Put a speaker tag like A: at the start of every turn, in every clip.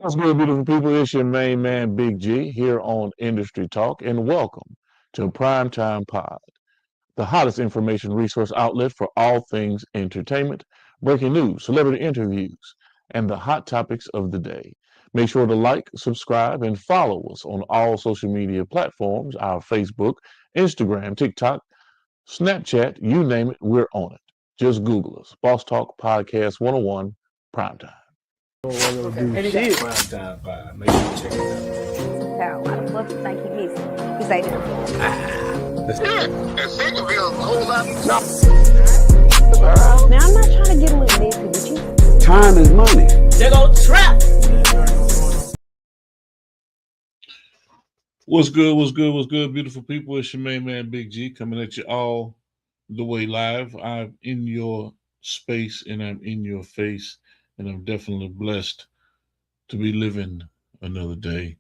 A: What's good, beautiful people? It's your main man, Big G, here on Industry Talk, and welcome to Primetime Pod, the hottest information resource outlet for all things entertainment, breaking news, celebrity interviews, and the hot topics of the day. Make sure to like, subscribe, and follow us on all social media platforms, our Facebook, Instagram, TikTok, Snapchat, you name it, we're on it. Just Google us. Boss Talk Podcast 101 Primetime.
B: Okay.
C: Do shit. Prime time pie. Make sure you check it
D: How? Why the fuck you think he missing? He say that.
E: And second bill, a whole lot.
D: Now I'm not trying to get a little messy with you.
C: Time is money.
B: They go trap.
A: What's good? What's good? What's good, beautiful people? It's your main man, Big G, coming at you all the way live. I'm in your space and I'm in your face, and I'm definitely blessed to be living another day.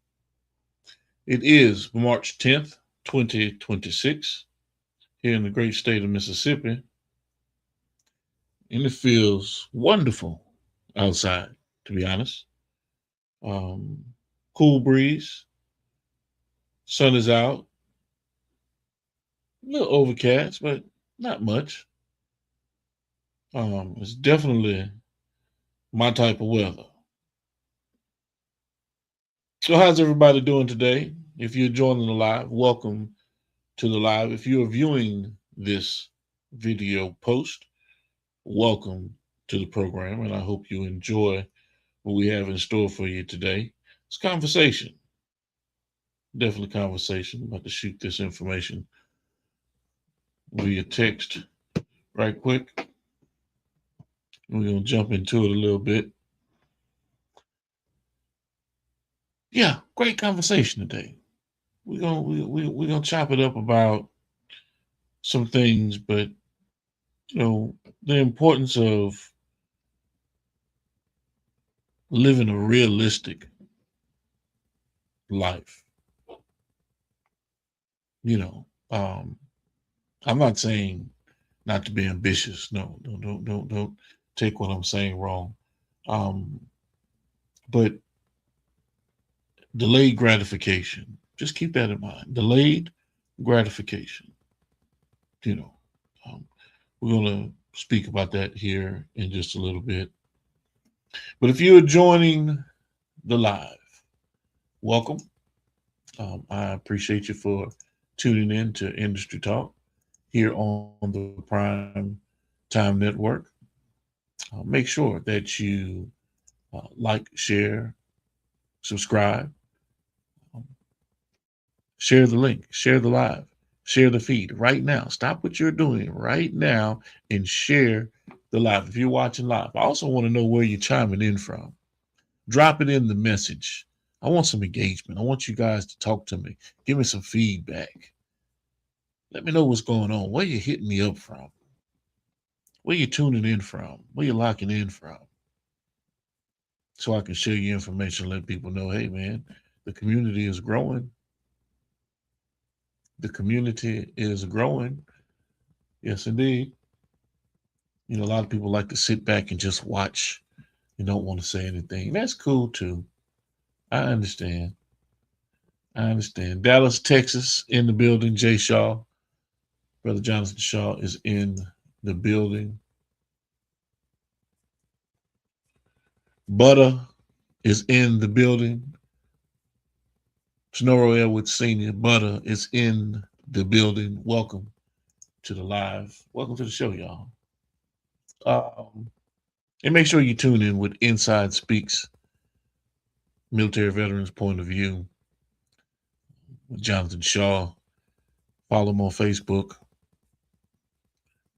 A: It is March 10th, 2026, here in the great state of Mississippi, and it feels wonderful outside, to be honest. Um, cool breeze, sun is out, a little overcast, but not much. It's definitely my type of weather. So, how's everybody doing today? If you're joining the live, welcome to the live. If you're viewing this video post, welcome to the program, and I hope you enjoy what we have in store for you today. It's conversation, definitely conversation. I'm about to shoot this information via text right quick. We're gonna jump into it a little bit. Yeah, great conversation today. We're gonna chop it up about some things, but the importance of living a realistic life. I'm not saying not to be ambitious. No, don't take what I'm saying wrong. Um, but delayed gratification. Just keep that in mind. Delayed gratification. You know, um, we're gonna speak about that here in just a little bit. But if you're joining the live, welcome. I appreciate you for tuning in to Industry Talk here on the Prime Time Network. Make sure that you like, share, subscribe, um, share the link, share the live, share the feed right now. Stop what you're doing right now and share the live. If you're watching live, I also want to know where you're chiming in from. Drop it in the message. I want some engagement. I want you guys to talk to me. Give me some feedback. Let me know what's going on. Where you hitting me up from? Where you tuning in from? Where you locking in from? So I can share your information, let people know, hey man, the community is growing. The community is growing. Yes, indeed. A lot of people like to sit back and just watch and don't want to say anything. That's cool too. I understand. I understand. Dallas, Texas, in the building. Jay Shaw, Brother Jonathan Shaw is in the building. Butter is in the building. Sonoro Elwood Sr. Butter is in the building. Welcome to the live. Welcome to the show, y'all. And make sure you tune in with Inside Speaks, Military Veterans Point of View, with Jonathan Shaw. Follow him on Facebook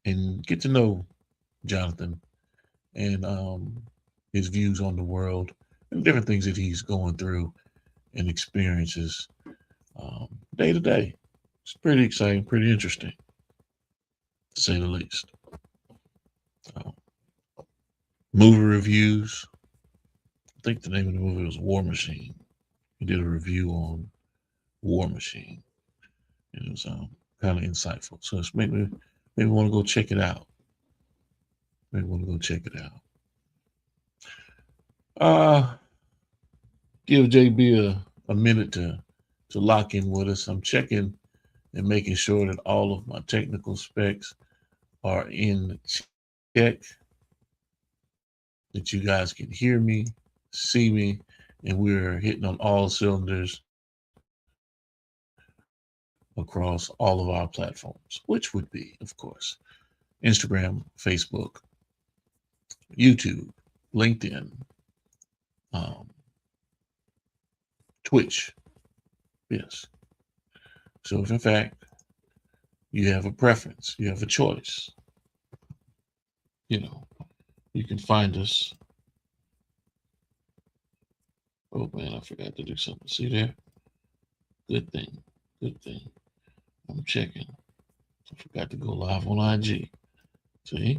A: and get to know Jonathan and his views on the world and different things that he's going through and experiences day to day. It's pretty exciting, pretty interesting, to say the least. Movie reviews. I think the name of the movie was War Machine. He did a review on War Machine. It was kind of insightful. So it's maybe want to go check it out. Maybe want to go check it out. give JB a minute to lock in with us. I'm checking and making sure that all of my technical specs are in check, that you guys can hear me, see me, and we're hitting on all cylinders across all of our platforms, which would be, of course, Instagram, Facebook, YouTube, LinkedIn, Twitch. Yes. So if in fact you have a preference, you have a choice, you can find us. Oh man, I forgot to do something. See there? Good thing. Good thing. I'm checking. I forgot to go live on IG. See?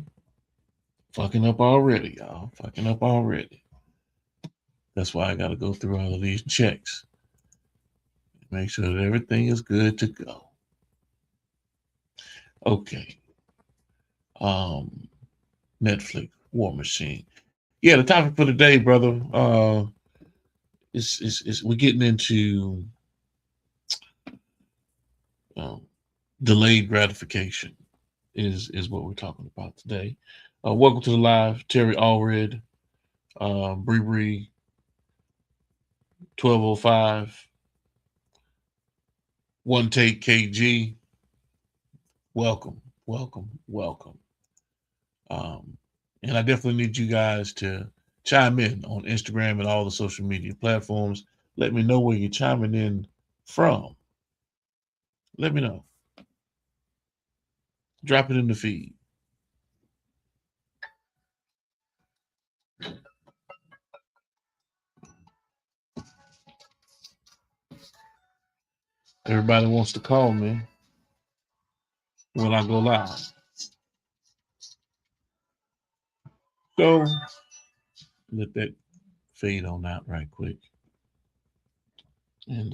A: Fucking up already, y'all. Fucking up already. That's why I got to go through all of these checks. Make sure that everything is good to go. Okay. Netflix, War Machine. Yeah, the topic for today, brother, is we're getting into delayed gratification is what we're talking about today. Welcome to the live, Terry Allred, Bree 1205, One Take KG. Welcome. And I definitely need you guys to chime in on Instagram and all the social media platforms. Let me know where you're chiming in from. Let me know. Drop it in the feed. Everybody wants to call me when I go live. So let that fade on out right quick. And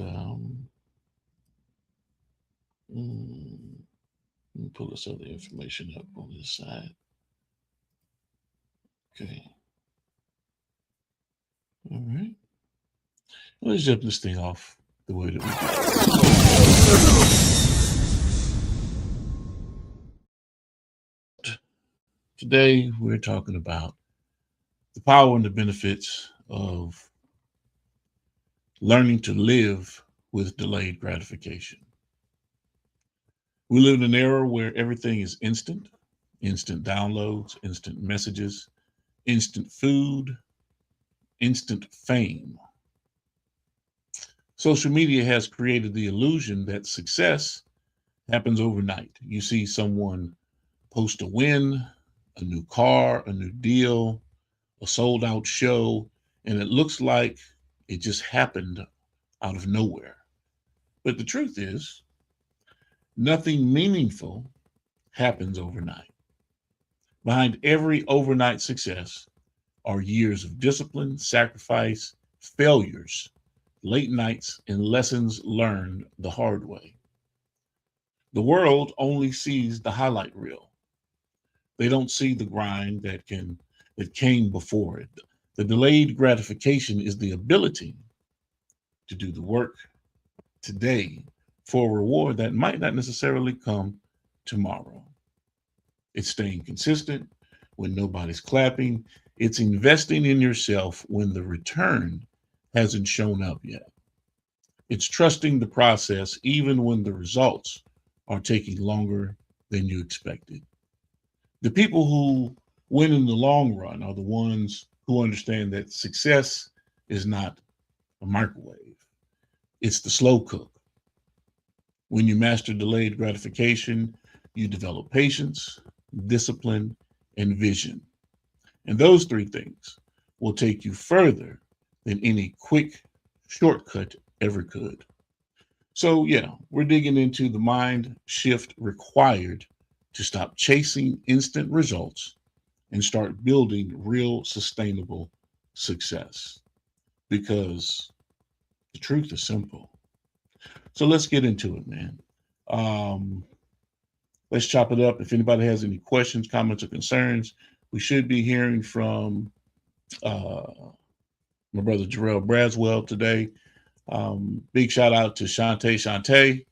A: let me pull this other information up on this side. Okay. All right. Let's jump this thing off the way that we do. Today, we're talking about the power and the benefits of learning to live with delayed gratification. We live in an era where everything is instant downloads, instant messages, instant food, instant fame. Social media has created the illusion that success happens overnight. You see someone post a win, a new car, a new deal, a sold out show, and it looks like it just happened out of nowhere. But the truth is, nothing meaningful happens overnight. Behind every overnight success are years of discipline, sacrifice, failures, late nights, and lessons learned the hard way. The world only sees the highlight reel. They don't see the grind that came before it. The delayed gratification is the ability to do the work today for a reward that might not necessarily come tomorrow. It's staying consistent when nobody's clapping. It's investing in yourself when the return hasn't shown up yet. It's trusting the process even when the results are taking longer than you expected. The people who win in the long run are the ones who understand that success is not a microwave. It's the slow cook. When you master delayed gratification, you develop patience, discipline, and vision. And those three things will take you further than any quick shortcut ever could. So yeah, we're digging into the mind shift required to stop chasing instant results and start building real sustainable success. Because the truth is simple. So let's get into it, man. Let's chop it up. If anybody has any questions, comments, or concerns, we should be hearing from my brother Jarrell Braswell today. Big shout out to Shantae,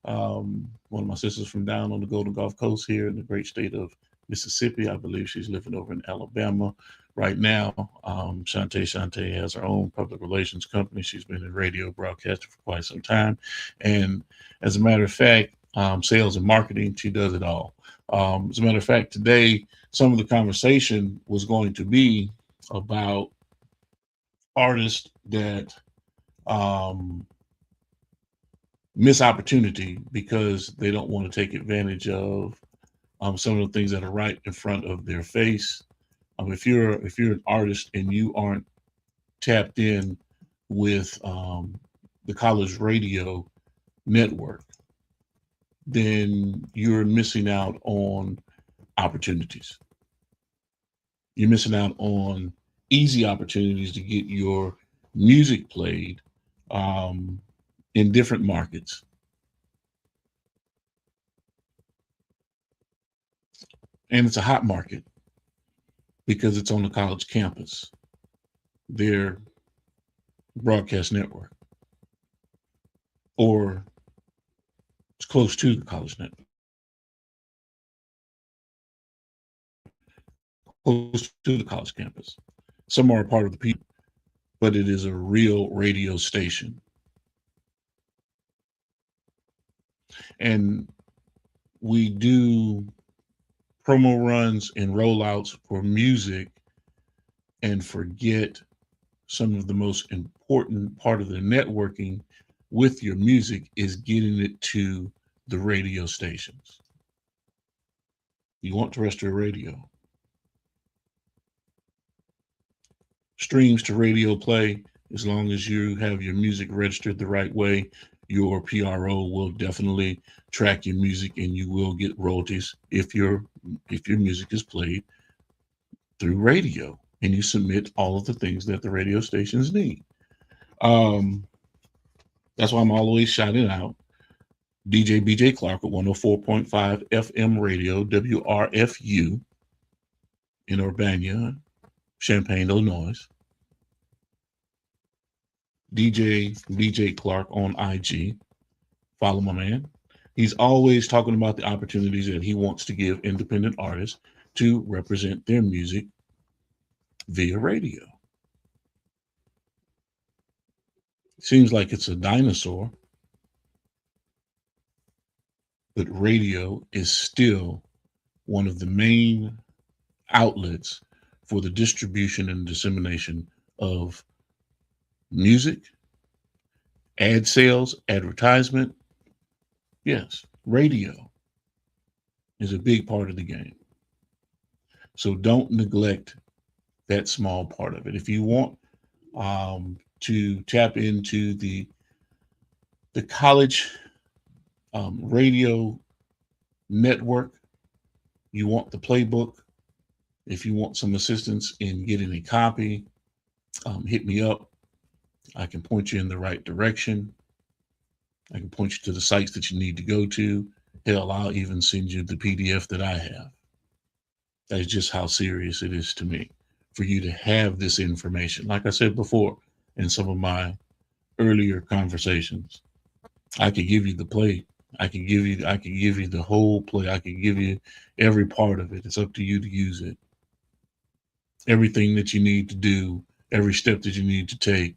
A: one of my sisters from down on the Golden Gulf Coast here in the great state of Mississippi. I believe she's living over in Alabama right now. Shantae has her own public relations company. She's been in radio broadcasting for quite some time. And as a matter of fact, sales and marketing, she does it all. As a matter of fact, today, some of the conversation was going to be about artists that miss opportunity because they don't want to take advantage of some of the things that are right in front of their face. If you're an artist and you aren't tapped in with the college radio network, then you're missing out on opportunities. You're missing out on easy opportunities to get your music played in different markets. And it's a hot market because it's on the college campus, their broadcast network, or it's close to the college network, close to the college campus. Some are a part of the people, but it is a real radio station. And we do promo runs and rollouts for music and forget some of the most important part of the networking with your music is getting it to the radio stations. You want terrestrial radio. Streams to radio play, as long as you have your music registered the right way, your PRO will definitely track your music and you will get royalties if your music is played through radio and you submit all of the things that the radio stations need. That's why I'm always shouting out DJ BJ Clark at 104.5 FM radio, WRFU in Urbana, Champaign, Illinois. DJ BJ Clark on IG. Follow my man. He's always talking about the opportunities that he wants to give independent artists to represent their music via radio. Seems like it's a dinosaur, but radio is still one of the main outlets for the distribution and dissemination of music, ad sales, advertisement. Yes, radio is a big part of the game. So don't neglect that small part of it. If you want to tap into the college radio network, you want the playbook, if you want some assistance in getting a copy, hit me up. I can point you in the right direction. I can point you to the sites that you need to go to. Hell, I'll even send you the PDF that I have. That is just how serious it is to me for you to have this information. Like I said before in some of my earlier conversations, I could give you the play. I can give you the whole play. I can give you every part of it. It's up to you to use it. Everything that you need to do, every step that you need to take,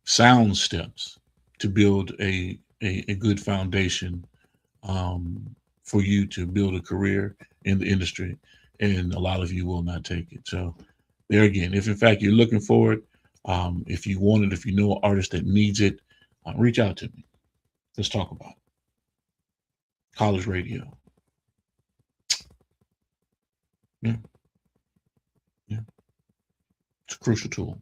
A: sound steps to build a good foundation for you to build a career in the industry. And a lot of you will not take it. So there again, if in fact you're looking for it, if you want it, if you know an artist that needs it, reach out to me. Let's talk about it. College radio. Yeah. It's a crucial tool.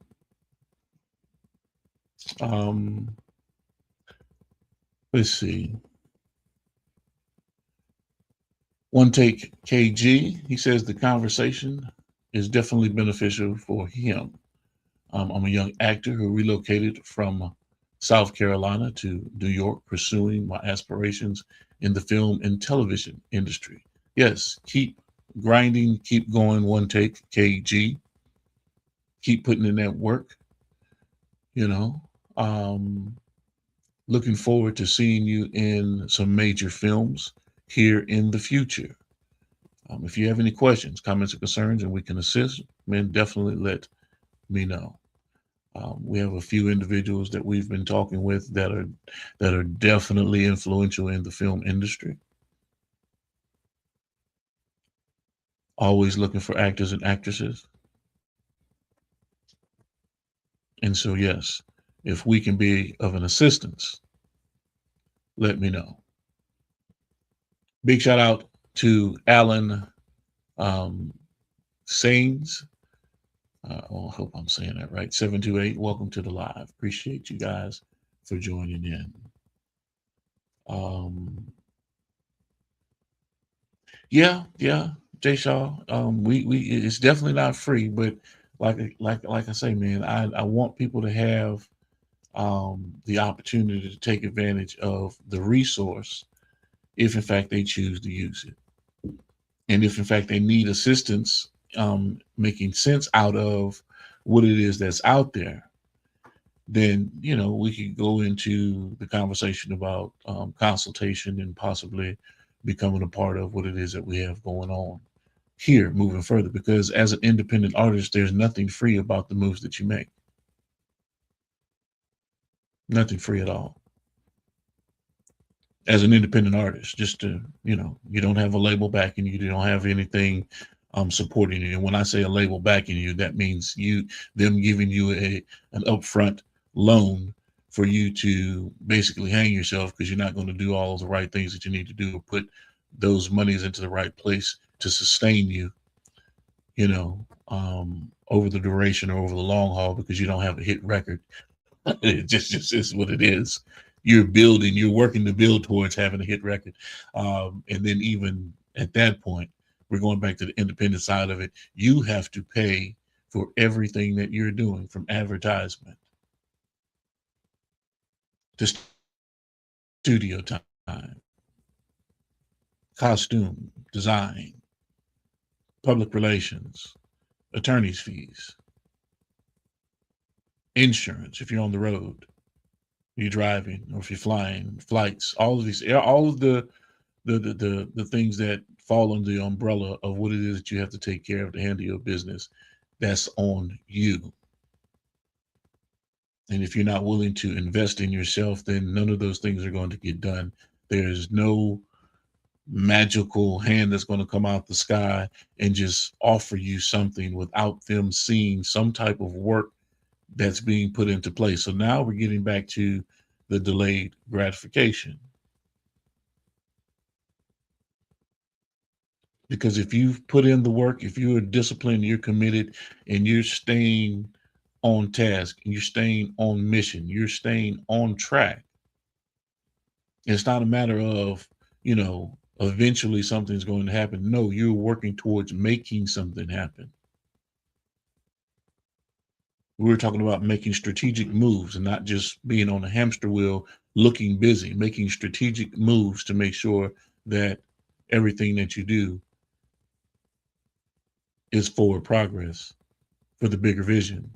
A: Let's see. One Take KG, he says the conversation is definitely beneficial for him. I'm a young actor who relocated from South Carolina to New York, pursuing my aspirations in the film and television industry. Yes, keep grinding, keep going. One Take KG. keep putting in that work. Looking forward to seeing you in some major films here in the future. If you have any questions, comments, or concerns, and we can assist, man, definitely let me know. We have a few individuals that we've been talking with that are definitely influential in the film industry. Always looking for actors and actresses. And so, yes, if we can be of an assistance, let me know. Big shout out to Alan Sains. I hope I'm saying that right. 728. Welcome to the live. Appreciate you guys for joining in. Yeah, Jay Shaw. We it's definitely not free, but like I say, man, I want people to have the opportunity to take advantage of the resource if in fact they choose to use it. And if in fact they need assistance making sense out of what it is that's out there, then we could go into the conversation about consultation and possibly becoming a part of what it is that we have going on here moving further. Because as an independent artist, there's nothing free about the moves that you make. Nothing free at all. As an independent artist, just to, you don't have a label backing you, you don't have anything supporting you. And when I say a label backing you, that means them giving you an upfront loan for you to basically hang yourself because you're not going to do all of the right things that you need to do or put those monies into the right place to sustain you, over the duration or over the long haul, because you don't have a hit record. It just is what it is. You're working to build towards having a hit record. And then even at that point, we're going back to the independent side of it. You have to pay for everything that you're doing, from advertisement to studio time, costume design, public relations, attorney's fees, insurance if you're on the road, you're driving, or if you're flying, flights, all of the things that fall under the umbrella of what it is that you have to take care of to handle your business. That's on you. And if you're not willing to invest in yourself, then none of those things are going to get done. There's no magical hand that's going to come out the sky and just offer you something without them seeing some type of work that's being put into place. So now we're getting back to the delayed gratification. Because if you've put in the work, if you're disciplined, you're committed, and you're staying on task, and you're staying on mission, you're staying on track, it's not a matter of, eventually something's going to happen. No, you're working towards making something happen. We were talking about making strategic moves and not just being on a hamster wheel, looking busy, making strategic moves to make sure that everything that you do is forward progress for the bigger vision.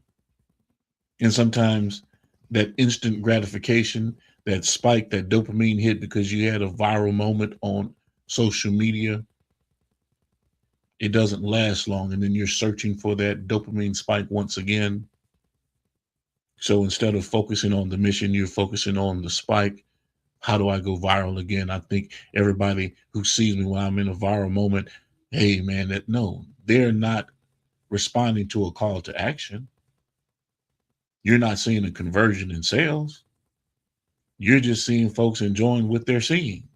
A: And sometimes that instant gratification, that spike, that dopamine hit because you had a viral moment on social media, it doesn't last long. And then you're searching for that dopamine spike once again. So instead of focusing on the mission, you're focusing on the spike. How do I go viral again? I think everybody who sees me when I'm in a viral moment, hey man, they're not responding to a call to action. You're not seeing a conversion in sales. You're just seeing folks enjoying what they're seeing.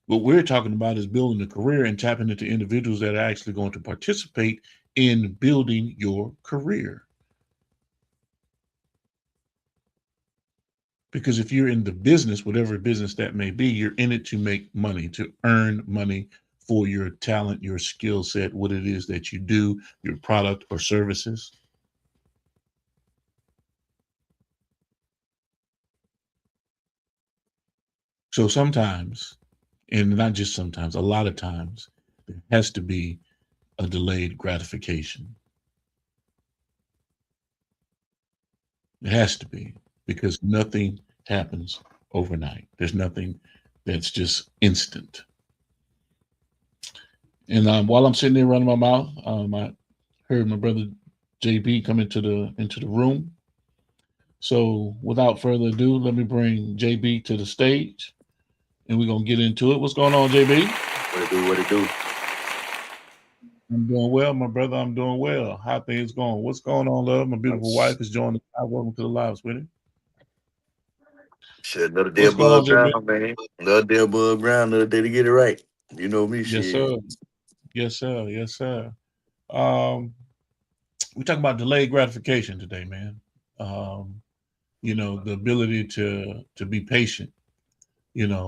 A: What we're talking about is building a career and tapping into individuals that are actually going to participate in building your career. Because if you're in the business, whatever business that may be, you're in it to make money, to earn money for your talent, your skill set, what it is that you do, your product or services. So sometimes, and not just sometimes, a lot of times, there has to be a delayed gratification. It has to be, because nothing happens overnight. There's nothing that's just instant. And while I'm sitting there running my mouth, I heard my brother JB come into the room. So without further ado, let me bring JB to the stage, and we're gonna get into it. What's going on, JB?
E: What it do? What it do?
A: I'm doing well, my brother. I'm doing well. How things going? What's going on, love? My beautiful wife is joining. Welcome to the live, sweetie.
E: Shit, another day
A: What's going on,
E: above
A: JB?
E: ground, man. Another day above ground. Another day to get it right. You know me,
A: Yes,
E: shit.
A: sir. Yes, sir. Yes, sir. Um, we talk about delayed gratification today, man. Um, the ability to be patient, and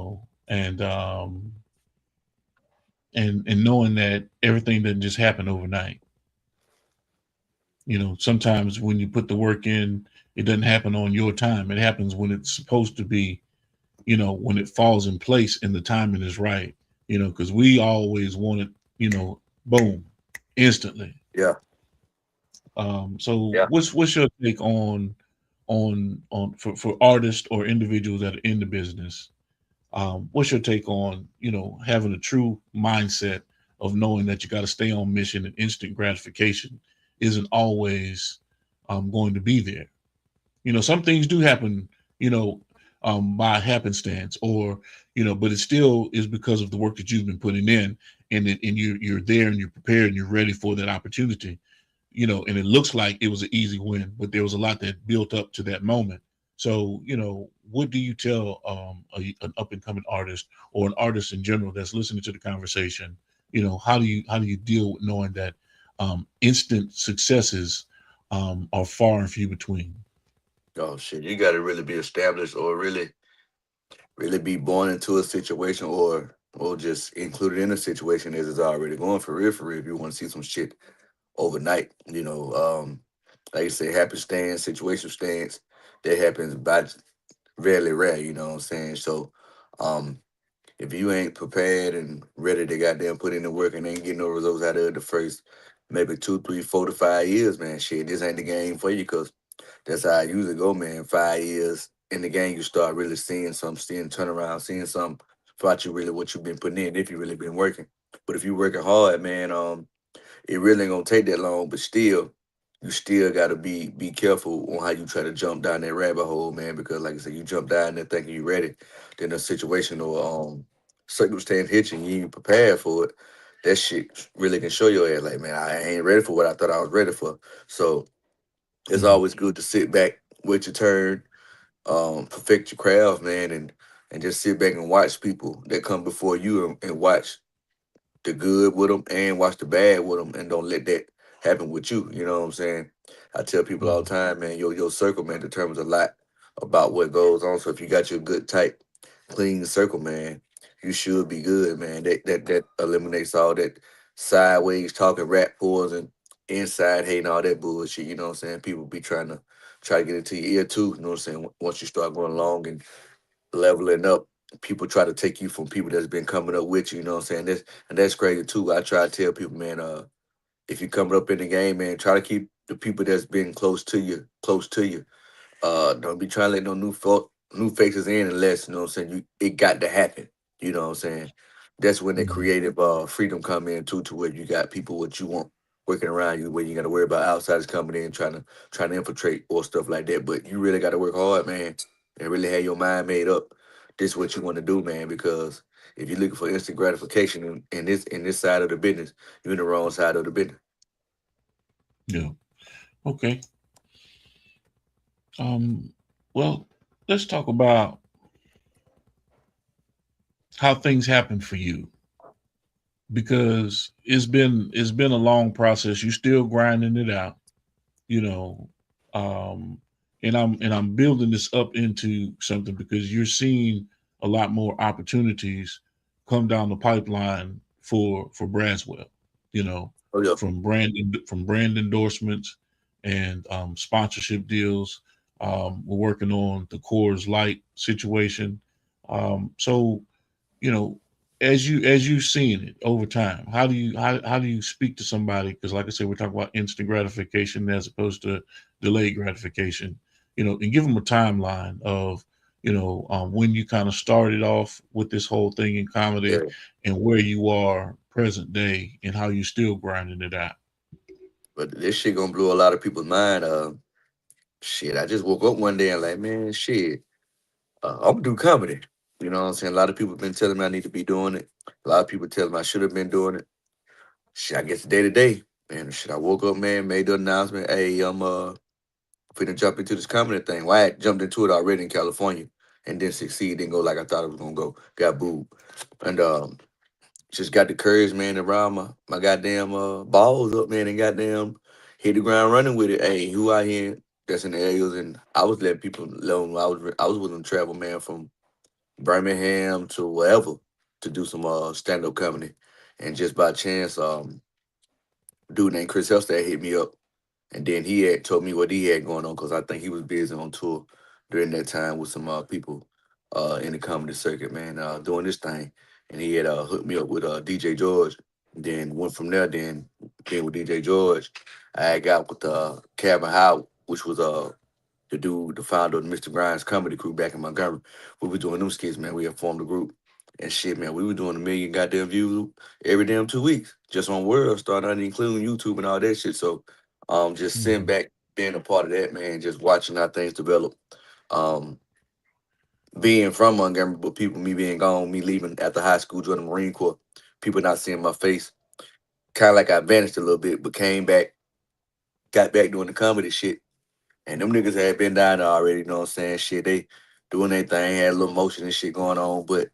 A: knowing that everything doesn't just happen overnight. Sometimes when you put the work in, it doesn't happen on your time. It happens when it's supposed to be, when it falls in place and the timing is right, because we always want it, boom, instantly.
E: Yeah.
A: So
E: Yeah.
A: what's your take on for artists or individuals that are in the business? What's your take on, having a true mindset of knowing that you got to stay on mission, and instant gratification isn't always going to be there? Some things do happen, by happenstance, or, but it still is because of the work that you've been putting in, and you're there and you're prepared and you're ready for that opportunity, and it looks like it was an easy win, but there was a lot that built up to that moment. So, what do you tell an up and coming artist, or an artist in general that's listening to the conversation? How do you deal with knowing that instant successes are far and few between?
E: Oh shit, you got to really be established, or really be born into a situation, or just included in a situation as it's already going for real. For real, if you want to see some shit overnight, like you say, happenstance, situation stance, that happens by very rare. You know what I'm saying? So, um, if you ain't prepared and ready to goddamn put in the work and ain't getting no results out of it the first maybe 2, 3, 4 to 5 years, man, shit, this ain't the game for you. Cause that's how I usually go, man. 5 years in the game, you start really seeing turnaround, seeing something about you really what you've been putting in, if you really been working. But if you working hard, man, it really ain't gonna take that long. But still, you still gotta be careful on how you try to jump down that rabbit hole, man. Because like I said, you jump down there thinking you ready, then a situation or circumstance hits you and you ain't prepared for it. That shit really can show your ass like, man, I ain't ready for what I thought I was ready for. So it's
A: Mhm.
E: always good to sit back, wait your turn, perfect your craft, man, and just sit back and watch people that come before you, and watch the good with them and watch the bad with them, and don't let that happen with you. You know what I'm saying? I tell people all the
A: Mhm.
E: time, man, your circle, man, determines a lot about what goes on. So if you got your good, tight, clean circle, man, you should be good, man. That eliminates all that sideways talking, rat pulls, and inside hating, all that bullshit. You know what I'm saying? People be try to get into your ear too. You know what I'm saying? Once you start going along and leveling up, people try to take you from people that's been coming up with you. You know what I'm saying? That's crazy too. I try to tell people, man, if you're coming up in the game, man, try to keep the people that's been close to you, close to you. Don't be trying to let no new faces in unless, you know what I'm saying, it got to happen. You know what I'm saying? That's when the
A: Mhm.
E: creative freedom come in too, to where you got people what you want working around you, where you gotta worry about outsiders coming in trying to infiltrate or stuff like that. But you really gotta work hard, man, and really have your mind made up. This is what you want to do, man, because if you're looking for instant gratification in this side of the business, you're in the wrong side of the business.
A: Yeah. Okay. Um, well, let's talk about how things happen for you, because it's been a long process. You're still grinding it out, you know. Um, and I'm building this up into something because you're seeing a lot more opportunities come down the pipeline for Braswell, you know,
E: Oh yeah.
A: from brand endorsements and sponsorship deals. We're working on the Coors Light situation. So, you know, as you seeing it over time, how do you speak to somebody? Because like I said, we're talking about instant gratification as opposed to delayed gratification. and give them a timeline of, when you kind of started off with this whole thing in comedy
E: Yeah.
A: and where you are present day and how you still grinding it out.
E: But this shit gonna blow a lot of people's mind. Shit, I just woke up one day and like, man, shit, I'm gonna do comedy. You know what I'm saying? A lot of people been telling me I need to be doing it. A lot of people telling me I should have been doing it. Shit, I guess day to day, man. Shit, I woke up, man, made the announcement. Hey, I'm finna jump into this comedy thing. Well, I had jumped into it already in California and didn't succeed. Didn't go like I thought it was gonna go. Got booed, and just got the courage, man, to ride my goddamn balls up, man, and goddamn hit the ground running with it. Hey, who out here that's in the areas, and I was letting people know I was willing to travel, man, from Birmingham to wherever to do some stand up comedy, and just by chance, dude named Chris Hellstad hit me up, and then he had told me what he had going on because I think he was busy on tour during that time with some people in the comedy circuit, man, doing this thing. And he had hooked me up with DJ George. Then went from there. Then with DJ George, I had got with Calvin Howard, which was the dude, the founder of the Mr. Grimes comedy crew back in Montgomery. We were doing them skits, man. We had formed a group. And shit, man, we were doing 1 million goddamn views every damn 2 weeks. Just on World Star, not including YouTube and all that shit. So just sitting back, being a part of that, man, just watching how things develop. Being from Montgomery, but me being gone, me leaving after high school, joining the Marine Corps, people not seeing my face, kind of like I vanished a little bit, but came back, got back doing the comedy shit. And them niggas had been down there already, you know what I'm saying? Shit, they doing their thing, had a little motion and shit going on, but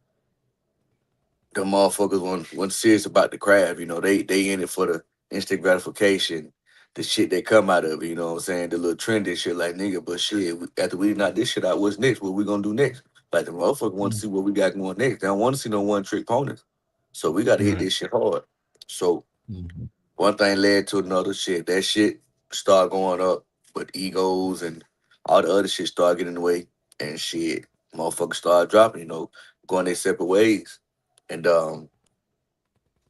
E: the motherfuckers wasn't serious about the craft, they in it for the instant gratification, the shit that come out of it, you know what I'm saying? The little trendy shit like, nigga, but shit, after we knock this shit out, what's next? What we gonna do next? Like, the motherfucker want to see what we got going next. They don't want to see no one-trick ponies. So we got to hit this shit hard. So one thing led to another shit. That shit started going up, but egos and all the other shit started getting in the way. And shit, motherfuckers started dropping, going their separate ways. And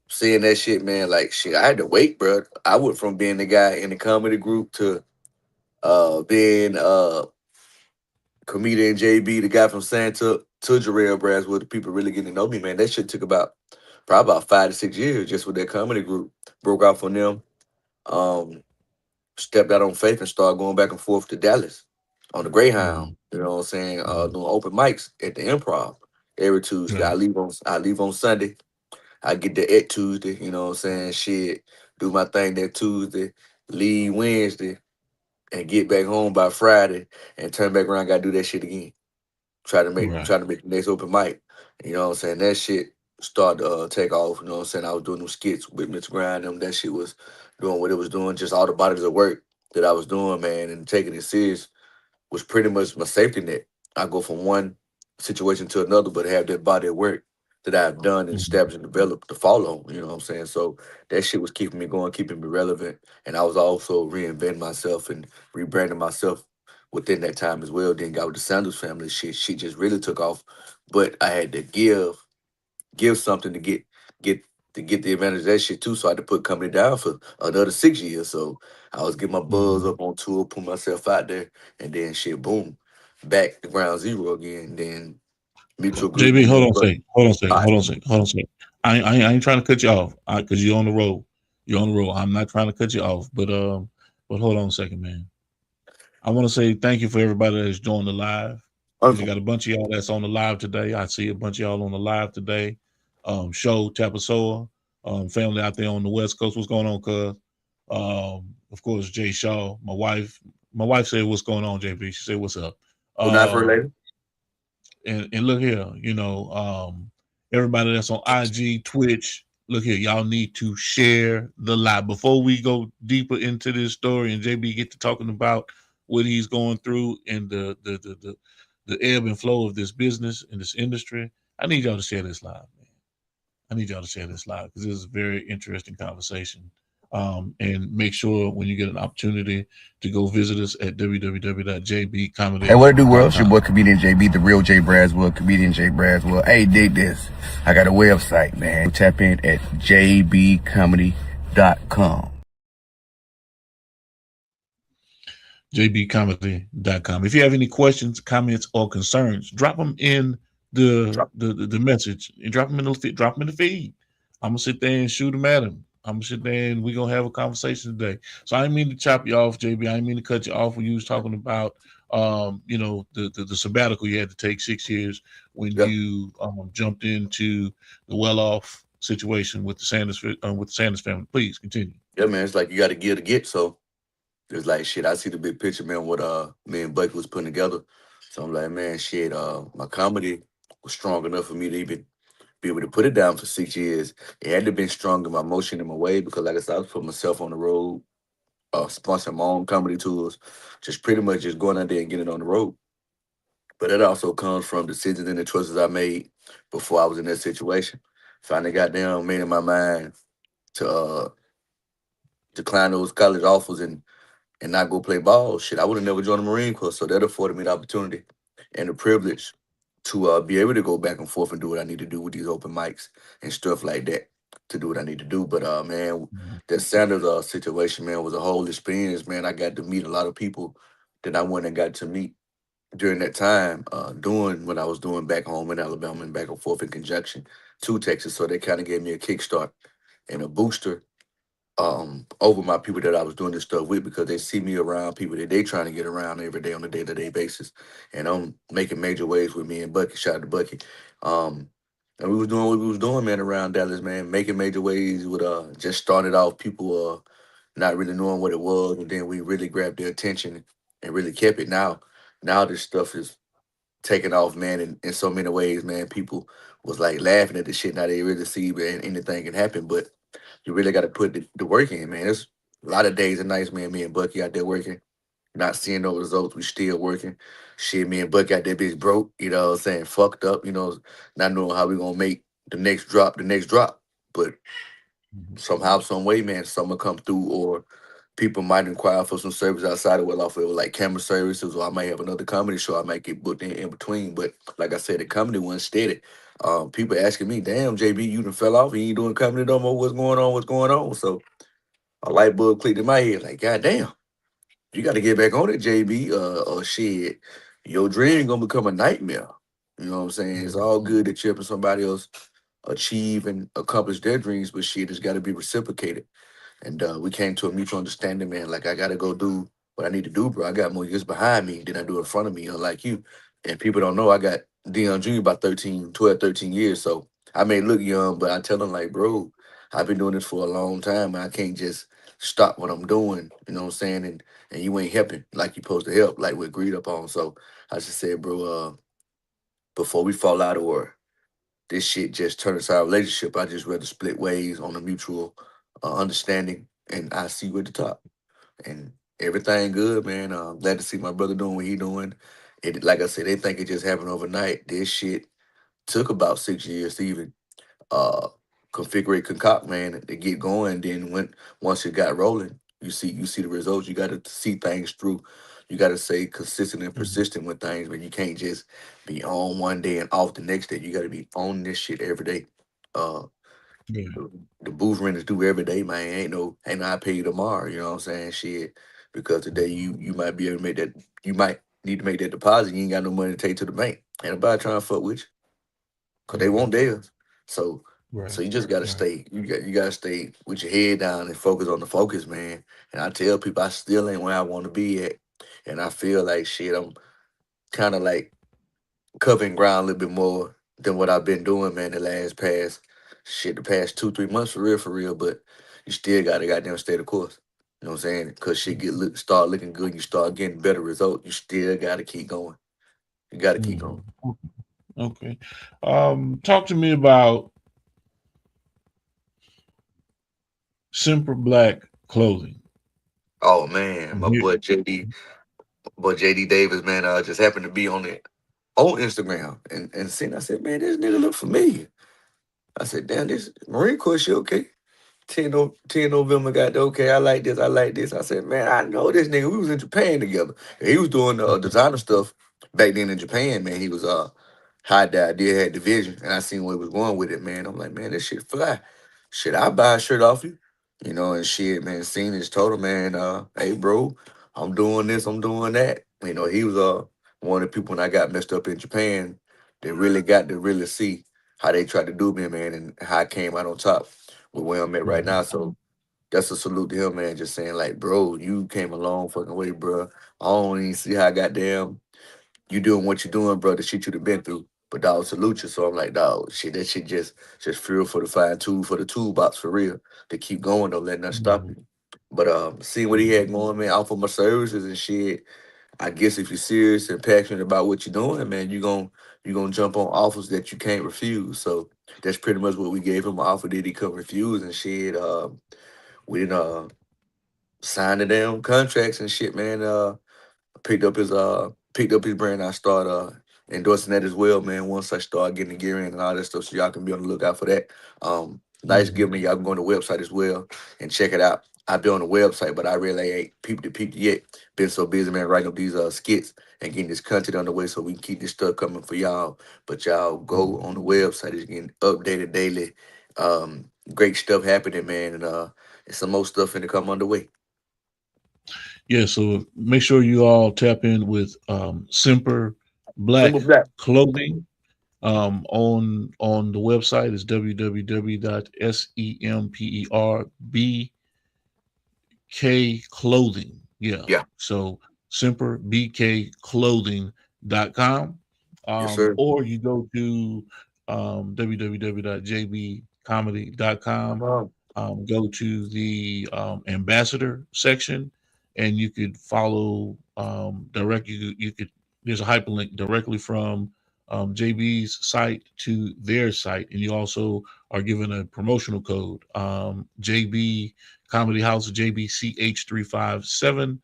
E: seeing that shit, man, like, shit, I had to wait, bro. I went from being the guy in the comedy group to being comedian JB, the guy from Santa, to Jarrell Braswell, the people really getting to know me, man. That shit took probably about 5 to 6 years just with that comedy group. Broke out from them, stepped out on faith and started going back and forth to Dallas on the Greyhound. You know what I'm saying? Doing open mics at the Improv every Tuesday. I leave on Sunday. I get there at Tuesday, you know what I'm saying? Shit, do my thing that Tuesday, leave Wednesday, and get back home by Friday and turn back around, gotta do that shit again. Try to make the next open mic. You know what I'm saying? That shit started to take off. You know what I'm saying? I was doing them skits with Mr. Grind. That shit was doing what it was doing. Just all the bodies of work that I was doing, man, and taking it serious was pretty much my safety net. I go from one situation to another, but have that body of work that I've done and established and developed to follow. You know what I'm saying? So that shit was keeping me going, keeping me relevant. And I was also reinventing myself and rebranding myself within that time as well. Then got with the Sanders family shit. She just really took off. But I had to give something to get the advantage of that shit too. So I had to put company down for another 6 years. So I was getting my buzz up on tour, put myself out there, and then shit, boom, back to ground zero again. Then mutual group.
A: JB, hold on a second. I ain't trying to cut you off because you're on the road. You're on the road. I'm not trying to cut you off, but hold on a second, man. I want to say thank you for everybody that's joined the live. You got a bunch of y'all that's on the live today. I see a bunch of y'all on the live today. Show Tapasoa, family out there on the West Coast. What's going on, cuz? Of course, Jay Shaw, my wife. My wife said, "What's going on, JB?" She said, "What's up?"
E: Not for later.
A: And look here, everybody that's on IG, Twitch, look here, y'all need to share the live. Before we go deeper into this story and JB get to talking about what he's going through and the ebb and flow of this business and this industry, I need y'all to share this live, man. I need y'all to share this live because this is a very interesting conversation. And make sure when you get an opportunity to go visit us at www.jbcomedy.
F: Hey, what it do, world? It's your boy, comedian JB, the real Jay Braswell, comedian Jay Braswell. Hey, dig this. I got a website, man. Tap in at jbcomedy.com.
A: jbcomedy.com. If you have any questions, comments, or concerns, drop them in the message and drop them in the feed. I'm gonna sit there and shoot them at him. I'm gonna sit there and we're gonna have a conversation today. So I didn't mean to chop you off, JB. I didn't mean to cut you off when you was talking about the sabbatical you had to take 6 years when
E: Yep.
A: you jumped into the well off situation with the Sanders family. Please continue.
E: Yeah, man. It's like you got to give to get. So it's like shit. I see the big picture, man. What me and Bucky was putting together. So I'm like, man, shit. My comedy was strong enough for me to even be able to put it down for 6 years. It had to been strong in my motion and my way because, like I said, I was putting myself on the road, sponsoring my own comedy tours, just pretty much just going out there and getting on the road. But it also comes from decisions and the choices I made before I was in that situation. Finally got down, made in my mind to decline those college offers and not go play ball. Shit, I would have never joined the Marine Corps. So that afforded me the opportunity and the privilege to be able to go back and forth and do what I need to do with these open mics and stuff like that to do what I need to do. But man, that Sanders situation, man, was a whole experience, man. I got to meet a lot of people that I wouldn't have got to meet during that time, doing what I was doing back home in Alabama and back and forth in conjunction to Texas. So they kind of gave me a kickstart and a booster over my people that I was doing this stuff with because they see me around people that they trying to get around every day on a day-to-day basis. And I'm making major waves with me and Bucky, shout out to Bucky. Um and we was doing what we was doing, man, around Dallas, man, making major waves with just started off people not really knowing what it was, and then we really grabbed their attention and really kept it. Now this stuff is taking off, man, in so many ways, man. People was like laughing at the shit. Now they really see, man, anything can happen, but you really got to put the work in, man. There's a lot of days and nights, man. Me and Bucky out there working, not seeing no results. We still working. Shit, me and Bucky out there bitch broke, you know what I'm saying? Fucked up, not knowing how we gonna make the next drop. But somehow, some way, man, someone come through or people might inquire for some service outside of well off of like camera services, or I might have another comedy show I might get booked in between. But like I said, the comedy wasn't steady. People asking me, damn, JB, you done fell off, you ain't doing comedy no more. What's going on? What's going on? So a light bulb clicked in my head, like, God damn, you gotta get back on it, JB. Or shit, your dream gonna become a nightmare. You know what I'm saying? It's all good that you helping somebody else achieve and accomplish their dreams, but shit, it's gotta be reciprocated. And we came to a mutual understanding, man. Like, I got to go do what I need to do, bro. I got more years behind me than I do in front of me, unlike you. And people don't know I got Dion Jr. about 12, 13 years. So I may look young, but I tell them, like, bro, I've been doing this for a long time. And I can't just stop what I'm doing, you know what I'm saying? And you ain't helping like you supposed to help, like we're agreed upon. So I just said, bro, before we fall out or this shit just turn us our relationship, I just rather split ways on a mutual understanding, and I see you at the top. And everything good, man. Glad to see my brother doing what he doing. It, like I said, they think it just happened overnight. This shit took about 6 years to even uh configure, concoct, man, to get going. Then once it got rolling, you see the results. You got to see things through. You got to stay consistent and
A: Mhm.
E: persistent with things, but you can't just be on one day and off the next day. You got to be on this shit every day. Uh,
A: Yeah.
E: the booth rent is due every day, man. Ain't no I pay you tomorrow. You know what I'm saying? Shit, because today you might be able to make that. You might need to make that deposit. You ain't got no money to take to the bank. Ain't nobody trying to fuck with you because they
A: Mhm.
E: want theirs. So
A: Right.
E: so you just gotta
A: Right.
E: stay. You gotta stay with your head down and focus on the focus, man. And I tell people I still ain't where I want to be at, and I feel like shit. I'm kind of like covering ground a little bit more than what I've been doing, man. The past 2, 3 months for real. But you still gotta goddamn stay the course. You know what I'm saying? Cause shit start looking good. You start getting better results. You still gotta keep going. You gotta keep going.
A: Mhm. Okay. Talk to me about Simple Black clothing.
E: Oh man, my
A: You-
E: boy JD Davis, man, just happened to be on Instagram and seen. I said, man, this nigga look familiar. I said, damn, this Marine Corps shit, okay. 10 November got the okay. I like this. I like this. I said, man, I know this nigga. We was in Japan together. And he was doing designer stuff back then in Japan, man. He was high dive, did had division, and I seen where he was going with it, man. I'm like, man, this shit fly. Shit, I buy a shirt off you, and shit, man. Seen this total, man. Hey, bro, I'm doing this, I'm doing that. You know, he was one of the people when I got messed up in Japan that really got to really see how they tried to do me, man, and how I came out on top with where I'm at right now. So that's a salute to him, man. Just saying, like, bro, you came a long fucking way, bro. I don't even see how goddamn you doing what you doing, bro. The shit you'd have been through. But dog, salute you. So I'm like, dog, shit, that shit just fuel for the fine tool for the toolbox for real to keep going. Don't let nothing stop you. But seeing what he had going, man, offer my services and shit. I guess if you're serious and passionate about what you're doing, man, you gonna jump on offers that you can't refuse. So that's pretty much what we gave him, an offer that he couldn't refuse and shit. We didn't sign the damn contracts and shit, man. Picked up his brand. I start endorsing that as well, man. Once I start getting the gear in and all that stuff, so y'all can be on the lookout for that. Nice giving me. Y'all can go on the website as well and check it out. I've been on the website, but I really ain't peeped it yet. Been so busy, man, writing up these skits and getting this content underway so we can keep this stuff coming for y'all. But y'all go on the website. It's getting updated daily. Great stuff happening, man, and some more stuff in to come underway.
A: Yeah, so make sure you all tap in with Semper Black Clothing on the website. Is www.semperbk clothing. So semperbkclothing.com.
E: Yes, sir.
A: Or you go to www.jbcomedy.com. Go to the ambassador section, and you could follow directly. You could. There's a hyperlink directly from JB's site to their site, and you also are given a promotional code, JB Comedy House JBCH357,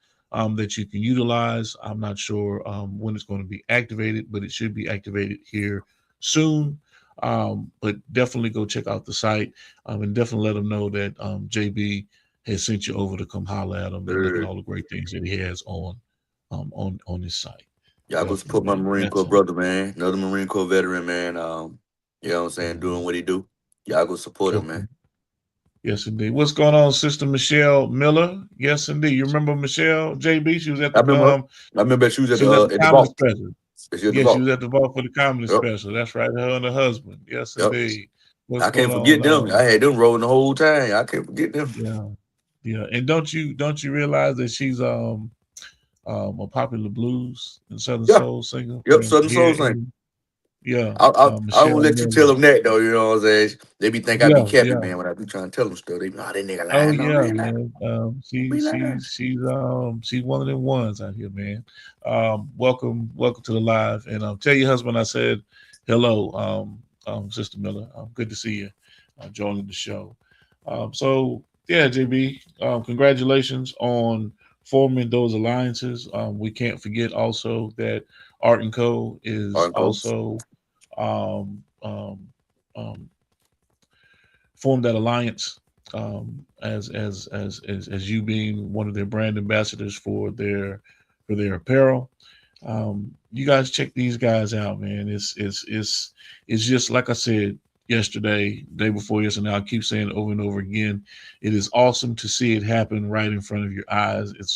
A: that you can utilize. I'm not sure when it's going to be activated, but it should be activated here soon. But definitely go check out the site, and definitely let them know that JB has sent you over to come holler at him and look at all the great things that he has on his site.
E: Y'all go support my Marine Corps brother, man. Another Marine Corps veteran, man. You know what I'm saying? Doing what he do. Y'all go support him, man.
A: Yes, indeed. What's going on, Sister Michelle Miller? Yes, indeed. You remember Michelle, JB? She was at the
E: I remember she was at the
A: comedy special.
E: She
A: was at the vault for the comedy special. That's right. Her and her husband. Yes, indeed.
E: I can't forget them. I had them rolling the whole time. I can't forget them.
A: Yeah. And don't you realize that she's a popular blues and Southern soul singer?
E: Yep, Southern soul singer.
A: Yeah.
E: I won't let you tell them that though. You know what I'm saying? They be think I be capping, man. When I be trying to tell them stuff, they be, that nigga lying.
A: Man. She's one of them ones out here, man. Welcome to the live, and tell your husband I said hello, Sister Miller. Good to see you joining the show. So yeah, JB, congratulations on forming those alliances. We can't forget also that Art & Co is also formed that alliance as you being one of their brand ambassadors for their apparel. You guys check these guys out, man. It's just like I said yesterday, day before yesterday. I'll keep saying it over and over again. It is awesome to see it happen right in front of your eyes. It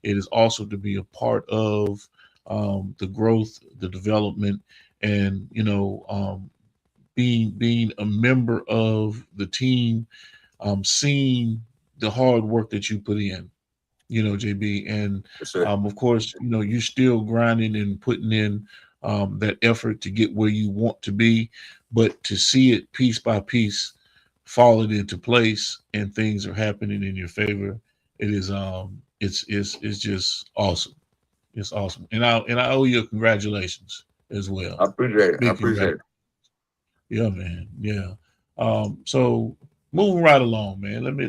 A: is awesome to be a part of the growth, the development, and being a member of the team, seeing the hard work that you put in, JB, and of course, you're still grinding and putting in that effort to get where you want to be, but to see it piece by piece falling into place and things are happening in your favor, it is it's just awesome. It's awesome, and I owe you congratulations as well.
E: I appreciate it.
A: Yeah, man. Yeah. So moving right along, man. Let me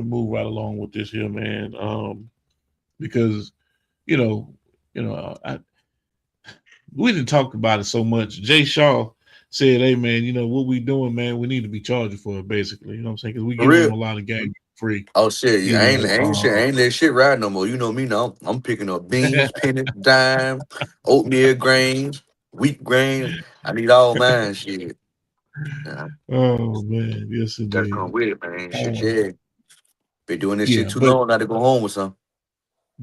A: move right along with this here, man. Because we didn't talk about it so much. Jay Shaw said, "Hey, man, what we doing, man? We need to be charging for it, basically. You know what I'm saying? Because we give them a lot of games free."
E: Oh shit! I ain't that shit right no more. You know me now. I'm picking up beans, pennies, dime, oatmeal grains, wheat grains. I need all mine. Shit.
A: Oh man, yes indeed.
E: That's come with it, man. Shit, yeah. Been doing this shit too long. Now to go home with some.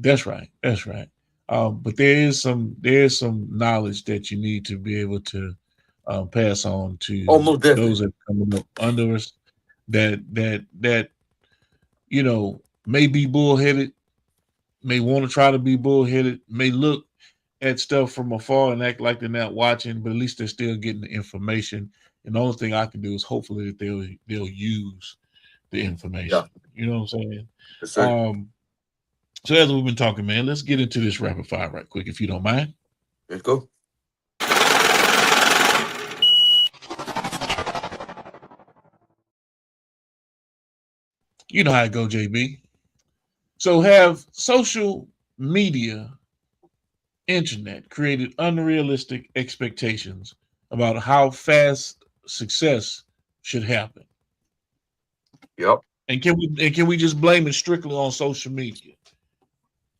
A: That's right. That's right. But there is some knowledge that you need to be able to pass on to
E: Almost
A: those
E: definitely.
A: that are coming up under us that may be bullheaded, may want to try to be bullheaded, may look at stuff from afar and act like they're not watching, but at least they're still getting the information. And the only thing I can do is hopefully that they'll use the
E: Yeah.
A: information. You know what I'm saying?
E: Yes, sir.
A: Um, so as we've been talking, man, let's get into this rapid fire right quick, if you don't mind.
E: Let's go.
A: You know how it go, JB. So have social media, internet created unrealistic expectations about how fast success should happen.
E: Yep.
A: And can we just blame it strictly on social media?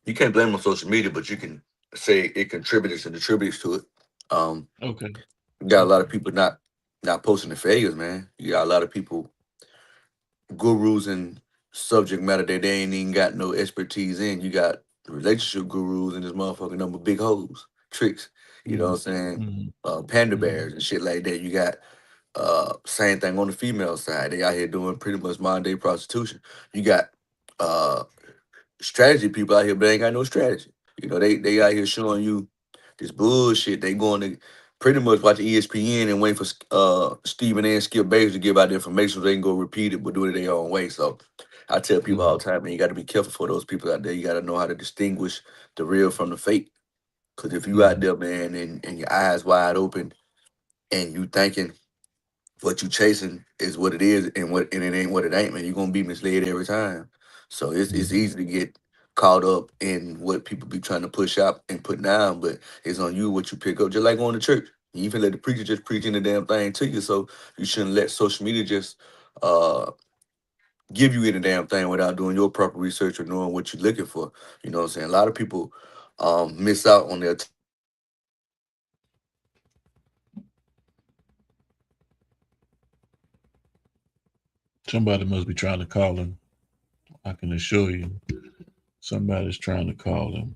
E: You can't blame them on social media, but you can say it contributes and attributes to it.
A: Okay.
E: You got a lot of
A: Okay.
E: people not posting the failures, man. You got a lot of people, gurus and subject matter that they ain't even got no expertise in. You got relationship gurus and this motherfucking number big hoes, tricks. You know
A: Mhm.
E: what I'm saying?
A: Mhm.
E: Panda
A: Mhm.
E: bears and shit like that. You got same thing on the female side. They out here doing pretty much modern day prostitution. You got uh strategy people out here, but they ain't got no strategy. You know, they out here showing you this bullshit. They going to pretty much watch ESPN and wait for Stephen A. and Skip Bayless to give out the information so they can go repeat it, but do it their own way. So I tell people all
A: Mhm.
E: the time, man, you got to be careful for those people out there. You got to know how to distinguish the real from the fake. Because if you out
A: Mhm.
E: there, man, and your eyes wide open and you thinking what you chasing is what it is and it ain't what it ain't, man. You're gonna be misled every time. So it's
A: Mhm.
E: easy to get caught up in what people be trying to push out and put down, but it's on you what you pick up. Just like going to church. You even let the preacher just preach any damn thing to you. So you shouldn't let social media just uh give you any damn thing without doing your proper research or knowing what you're looking for. You know what I'm saying? A lot of people miss out on their
A: Somebody must be trying to call him. I can assure you, somebody's trying to call him.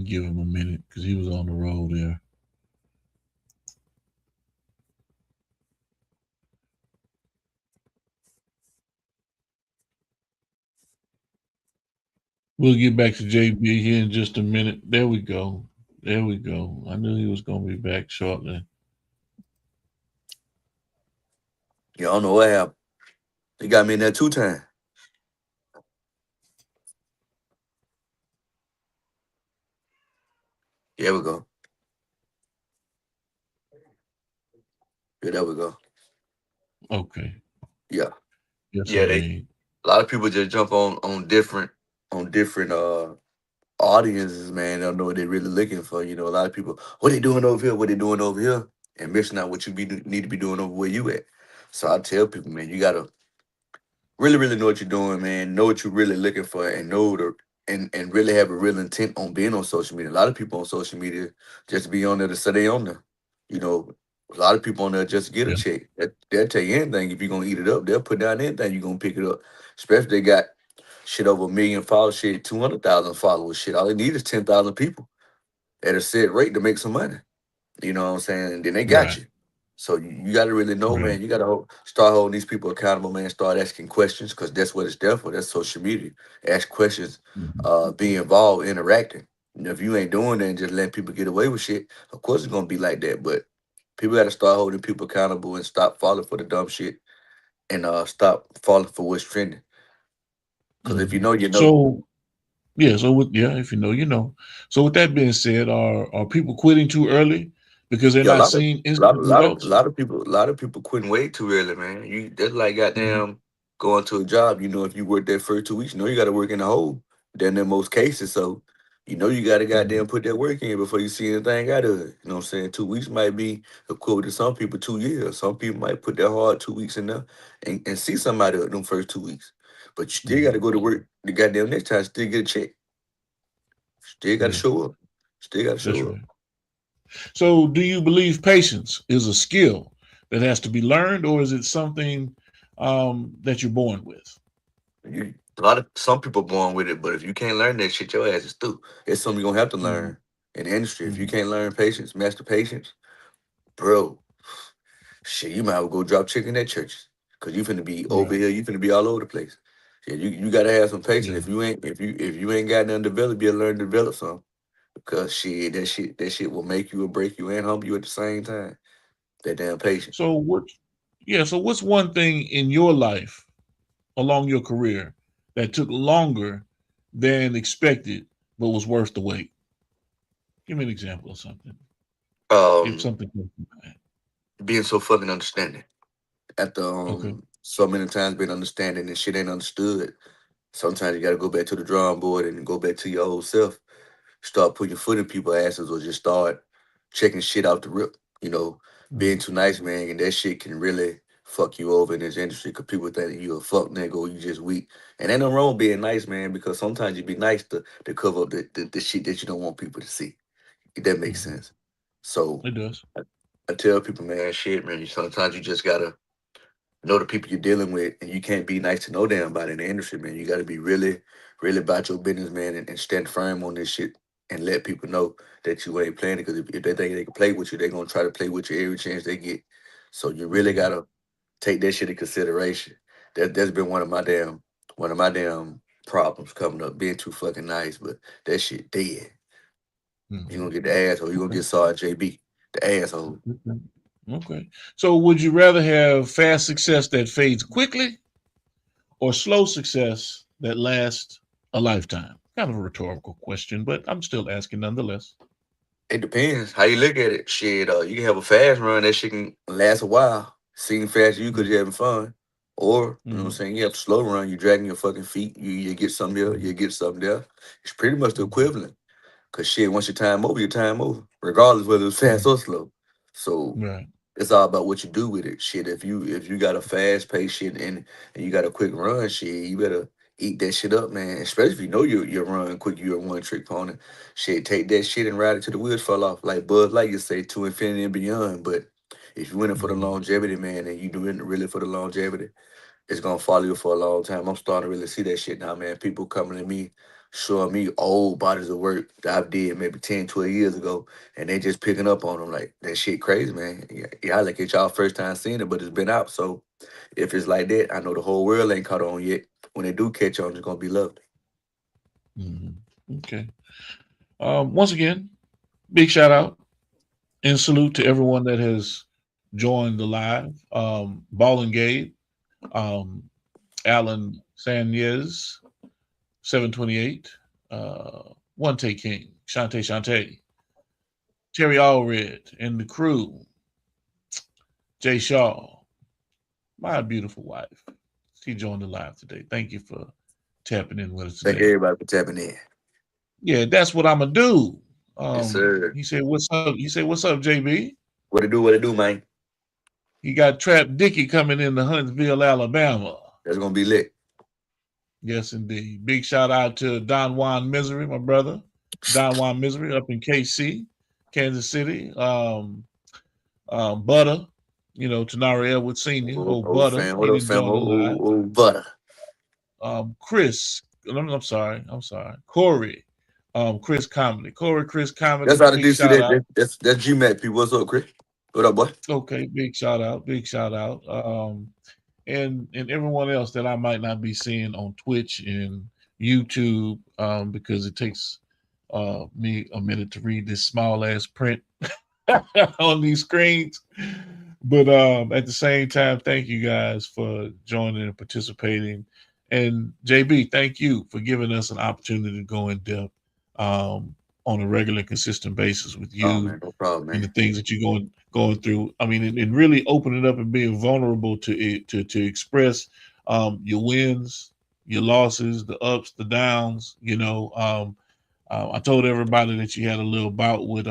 A: Give him a minute because he was on the road there. We'll get back to JB here in just a minute. There we go. There we go. I knew he was going to be back shortly.
E: you don't know what happened. They got me in there 2 times. Here we go. Yeah, there we go.
A: Okay.
E: Yeah.
A: Yes,
E: Yeah, they
A: indeed.
E: a lot of people just jump on different audiences, man. They don't know what they're really looking for. You know, a lot of people, what they doing over here, what they doing over here, and missing out what need to be doing over where you at. So I tell people, man, you gotta really, really know what you're doing, man. Know what you're really looking for, and know the and really have a real intent on being on social media. A lot of people on social media just be on there to say they on there. You know, a lot of people on there just to get a
A: Yeah.
E: check. They'll tell you anything if you're gonna eat it up. They'll put down anything you're gonna pick it up. Especially if they got shit over 1 million followers, shit 200,000 followers, shit. All they need is 10,000 people at a set rate to make some money. You know what I'm saying? And then they got
A: Right.
E: you. So you got to really know,
A: Right.
E: man. You got to start holding these people accountable, man. Start asking questions because that's what it's there for. That's social media. Ask questions,
A: Mhm.
E: be involved, interacting. You know, if you ain't doing that and just letting people get away with shit, of course it's gonna be like that. But people got to start holding people accountable and stop falling for the dumb shit and stop falling for what's trending. Because if you
A: Mhm.
E: know, you know.
A: So yeah, so if you know, you know. So with that being said, are people quitting too early because they're
E: Yeah,
A: not seeing instant
E: a
A: results?
E: lot of people quitting way too early, man. You that's like
A: Mhm.
E: goddamn going to a job. You know, if you work that first 2 weeks, you know you got to work in the hole. Then in most cases, so you know you got to
A: Mhm.
E: goddamn put that work in before you see anything out of it. You know what I'm saying? 2 weeks might be equivalent to some people 2 years. Some people might put their hard 2 weeks in there and see somebody in them first 2 weeks. But you still got to
A: Mhm.
E: go to work the goddamn next time. Still get a check. Still got to
A: Yeah,
E: show up. Still got to
A: that's
E: show up.
A: right. So do you believe patience is a skill that has to be learned, or is it something that you're born with?
E: Some people born with it, but if you can't learn that shit, your ass is through. It's something you're gonna have to
A: Mhm.
E: learn in the industry. If you
A: Mhm.
E: can't learn patience, master patience, bro, shit, you might as well go drop chicken at churches. Cause you finna be over
A: Right.
E: here, you finna be all over the place. Yeah, you gotta have some patience.
A: Yeah.
E: If you ain't got nothing developed, you gotta learn to develop some. Because that shit will make you or break you and humble you at the same time. That damn patience.
A: So what? Yeah. So what's one thing in your life along your career that took longer than expected, but was worth the wait? Give me an example of something. If
E: Um,
A: something comes to mind.
E: being so fucking understanding. After
A: Okay.
E: so many times being understanding and shit ain't understood. Sometimes you gotta go back to the drawing board and go back to your old self. Start putting your foot in people's asses or just start checking shit out the rip. You know, being
A: Mhm.
E: too nice, man, and that shit can really fuck you over in this industry because people think you a fuck nigga or you just weak. And ain't no wrong with being nice, man, because sometimes you be nice to cover up the shit that you don't want people to see. If that makes
A: Mhm.
E: sense. So
A: It does.
E: I tell people, man, shit, man, sometimes you just gotta know the people you're dealing with, and you can't be nice to no damn body in the industry, man. You got to be really, really about your business, man, and stand firm on this shit and let people know that you ain't playing it. Because if they think they can play with you, they're gonna try to play with you every chance they get. So you really
A: Mhm.
E: gotta take that shit in consideration. That's been one of my damn problems coming up, being too fucking nice, but that shit dead. You
A: Mhm.
E: gonna get the asshole. You gonna
A: Okay.
E: get Sergeant JB, the asshole.
A: Okay. Okay. So would you rather have fast success that fades quickly or slow success that lasts a lifetime? Kind of a rhetorical question, but I'm still asking nonetheless.
E: It depends how you look at it. Shit, you can have a fast run that shit can last a while. Seem fast to you because
A: Mhm.
E: you're having fun. Or, you know what I'm
A: Mhm.
E: saying, you have a slow run, you're dragging your fucking feet, you get something here, you
A: Mhm.
E: get something there. It's pretty much the
A: Mhm.
E: equivalent. Cause shit, once your time over, regardless whether it's fast
A: Mhm.
E: or slow. So
A: Right.
E: it's all about what you do with it. Shit, if you got a fast pace shit and you got a quick run, shit, you better eat that shit up, man. Especially if you know you're run quick, you're a one trick pony. Shit, take that shit and ride it till the wheels fall off. Like Buzz Lightyear say, to infinity and beyond. But if you in it for the
A: Mhm.
E: longevity, man, and you doing it really for the longevity, it's gonna follow you for a long time. I'm starting to really see that shit now, man. People coming to me, showing me old bodies of work that I did maybe 10, 12 years ago, and they just picking up on them like that shit crazy, man. Yeah, I like it y'all first time seeing it, but it's been out. So if it's like that, I know the whole world ain't caught on yet. When they do catch on, it's gonna be lovely.
A: Mhm. Okay. Once again, big shout out and salute to everyone that has joined the live. Ball and Gabe, um, Alan Sanyez, 728, One Take King, Shantae, Terry Allred, and the crew, Jay Shaw, my beautiful wife. She joined the live today. Thank you for tapping in with us
E: Thank
A: today.
E: everybody for tapping in.
A: Yeah, that's what I'm gonna do.
E: Yes, sir.
A: He said, "What's up?" He said, "What's up, JB?"
E: What it do, man?
A: He got Trap Dicky coming into Huntsville, Alabama.
E: That's gonna be lit.
A: Yes, indeed. Big shout out to Don Juan Misery, my brother. Don Juan Misery up in KC, Kansas City. Butter, Tanari Edwards Sr., old
E: Old
A: Butter.
E: fam, what
A: He
E: up,
A: didn't
E: fam?
A: join the live.
E: Old butter.
A: Chris, I'm sorry. Corey, Chris Comedy. Chris
E: That's
A: Comedy,
E: how the
A: big
E: DC
A: shout out.
E: that's GMAC people. What's up, Chris? What up, boy?
A: Okay, big shout out. And everyone else that I might not be seeing on Twitch and YouTube, because it takes me a minute to read this small ass print on these screens. But at the same time, thank you guys for joining and participating. And JB, thank you for giving us an opportunity to go in depth um, on a regular, consistent basis with
E: Oh
A: you
E: man, no problem,
A: and the
E: man.
A: things that you're going through. I mean, and really opening up and being vulnerable to it, to express your wins, your losses, the ups, the downs. I told everybody that you had a little bout with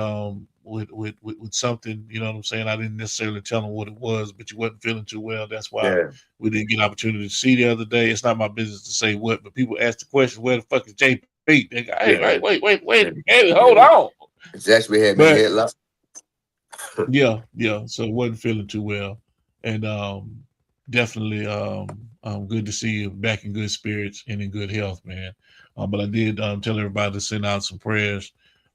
A: something. You know what I'm saying? I didn't necessarily tell them what it was, but you wasn't feeling too well. That's why
E: Yeah,
A: we didn't get an opportunity to see the other day. It's not my business to say what, but people ask the question, "Where the fuck is JP?" They go, "Hey,
E: yeah,
A: wait
E: yeah,
A: a minute, hold
E: yeah.
A: on."
E: It's actually had me
A: But
E: headlocked.
A: yeah. So wasn't feeling too well, and definitely good to see you back in good spirits and in good health, man. But I did tell everybody to send out some prayers.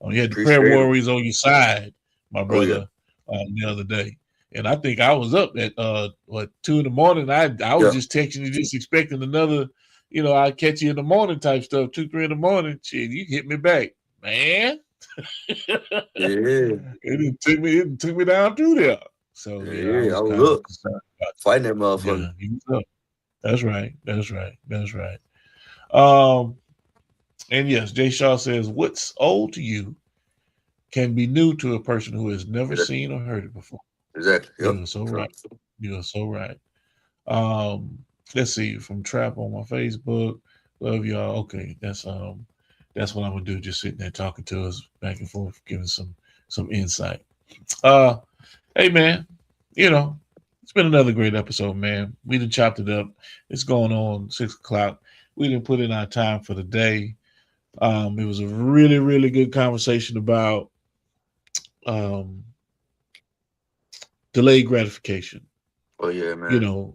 A: You had the prayer
E: Appreciate it.
A: warriors on your side, my
E: Oh yeah.
A: brother, the other day. And I think I was up at 2 in the morning. I was
E: Yeah.
A: just texting you, just expecting another, I'll catch you in the morning type stuff, 2, 3 in the morning. Shit, you hit me back, man.
E: Yeah.
A: It took me down through there. So yeah, I
E: Yeah.
A: was
E: I was
A: kind of
E: up
A: concerned about
E: fighting that
A: you.
E: motherfucker.
A: Yeah, he was up. That's right. That's right. That's right. Um, and yes, Jay Shaw says, what's old to you can be new to a person who has never
E: Yeah,
A: seen or heard it before.
E: exactly. Yep.
A: You are so
E: So,
A: right. You are so right. Let's see, from Trap on my Facebook. Love y'all. Okay, that's what I'm gonna do, just sitting there talking to us back and forth, giving some insight. Hey man, it's been another great episode, man. We done chopped it up. It's going on 6:00. We didn't put in our time for the day. It was a really, really good conversation about um, delayed gratification.
E: oh yeah,
A: You
E: man.
A: know,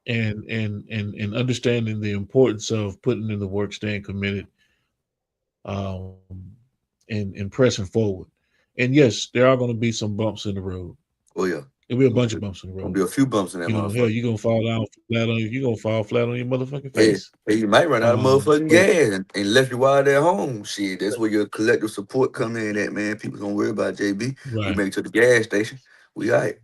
A: and understanding the importance of putting in the work, staying committed, um, and pressing forward. And yes, there are going to be some bumps in the road.
E: Oh yeah.
A: There'll be a bunch of bumps in the
E: Gonna
A: road.
E: be a few bumps in that
A: Hell,
E: motherfucker.
A: you're gonna fall down flat on you. You're gonna fall flat on your motherfucking
E: Yeah.
A: face.
E: Hey, you might run out of motherfucking
A: But
E: gas and left you while they're home. Shit, that's where your collective support come in at, man. People don't worry about JB. We
A: right,
E: make it to the gas station. We all right.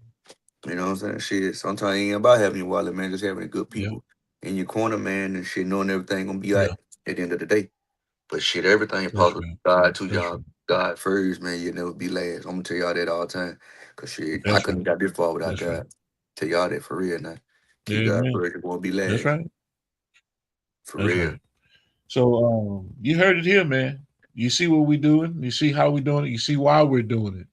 E: You know what I'm saying? Shit, sometimes it ain't about having your wallet, man. Just having good
A: yeah,
E: people in your corner, man, and shit, knowing everything gonna be all
A: yeah,
E: right at the end of the day. But shit, everything
A: that's
E: possible.
A: right,
E: God to
A: that's
E: y'all.
A: right,
E: God first, man. You never be last. I'm gonna tell y'all that all the time. Cause shit, I
A: that's
E: couldn't
A: right,
E: got this far without
A: that's right.
E: God. Tell y'all that for real now. Keep God
A: Amen.
E: first. It won't be
A: That's
E: last.
A: right,
E: For
A: that's
E: real.
A: right. So you heard it here, man. You see what we're doing. You see how we're doing it. You see why we're doing it.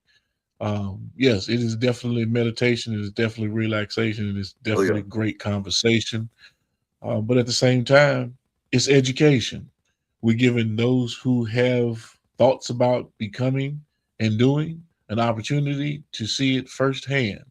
A: Yes, it is definitely meditation. It is definitely relaxation. It is
E: Oh yeah.
A: definitely great conversation. But at the same time, it's education. We're giving those who have thoughts about becoming and doing an opportunity to see it firsthand.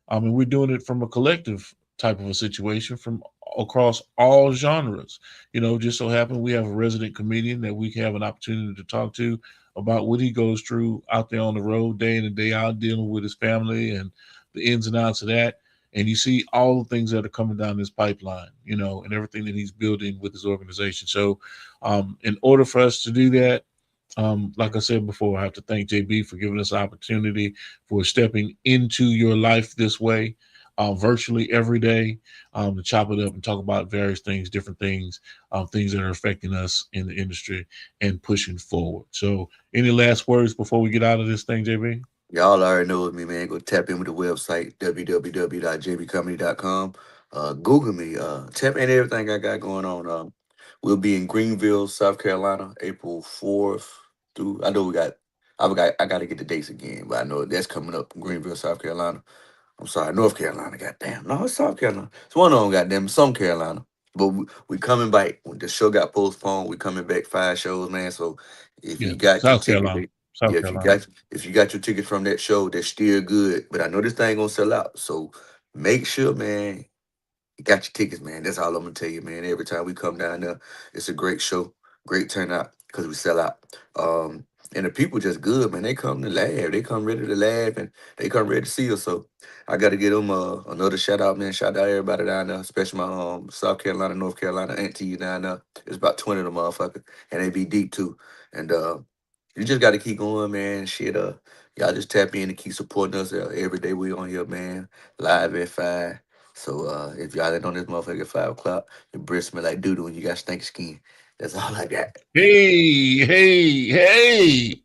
A: I mean, we're doing it from a collective type of a situation from across all genres. Just so happen we have a resident comedian that we have an opportunity to talk to about what he goes through out there on the road day in and day out, dealing with his family and the ins and outs of that. And you see all the things that are coming down this pipeline, and everything that he's building with his organization. So, in order for us to do that, like I said before, I have to thank JB for giving us an opportunity for stepping into your life this way, virtually every day, to chop it up and talk about various things, different things, things that are affecting us in the industry and pushing forward. So, any last words before we get out of this thing, JB?
E: Y'all already know me, man. Go tap in with the website, www.jbcomedy.com. Google me. Tap in everything I got going on. We'll be in Greenville, South Carolina, April 4th through. I got to get the dates again, but I know that's coming up. Greenville, South Carolina. I'm sorry, North Carolina. Goddamn, no, it's South Carolina. It's one of them. Goddamn, some Carolina. But we coming back. When the show got postponed, we coming back 5 shows, man. So if
A: Yeah,
E: you got your
A: South
E: ticket,
A: Carolina. South
E: yeah,
A: Carolina.
E: if you got your ticket from that show, that's still good. But I know this thing gonna sell out. So make sure, man, you got your tickets, man. That's all I'm gonna tell you, man. Every time we come down there, it's a great show, great turnout because we sell out. And the people just good, man. They come to laugh. They come ready to laugh, and they come ready to see us. So I got to give them another shout out, man. Shout out everybody down there, especially my South Carolina, North Carolina auntie down there. It's about 20 of them motherfuckers, and they be deep too. And you just got to keep going, man. Shit, y'all just tap in and keep supporting us every day. We on here, man. Live at 5. So if y'all ain't on this motherfucker at 5 o'clock, your breath smell like doo doo and you got stinky skin. That's all I got.
A: Hey, hey, hey.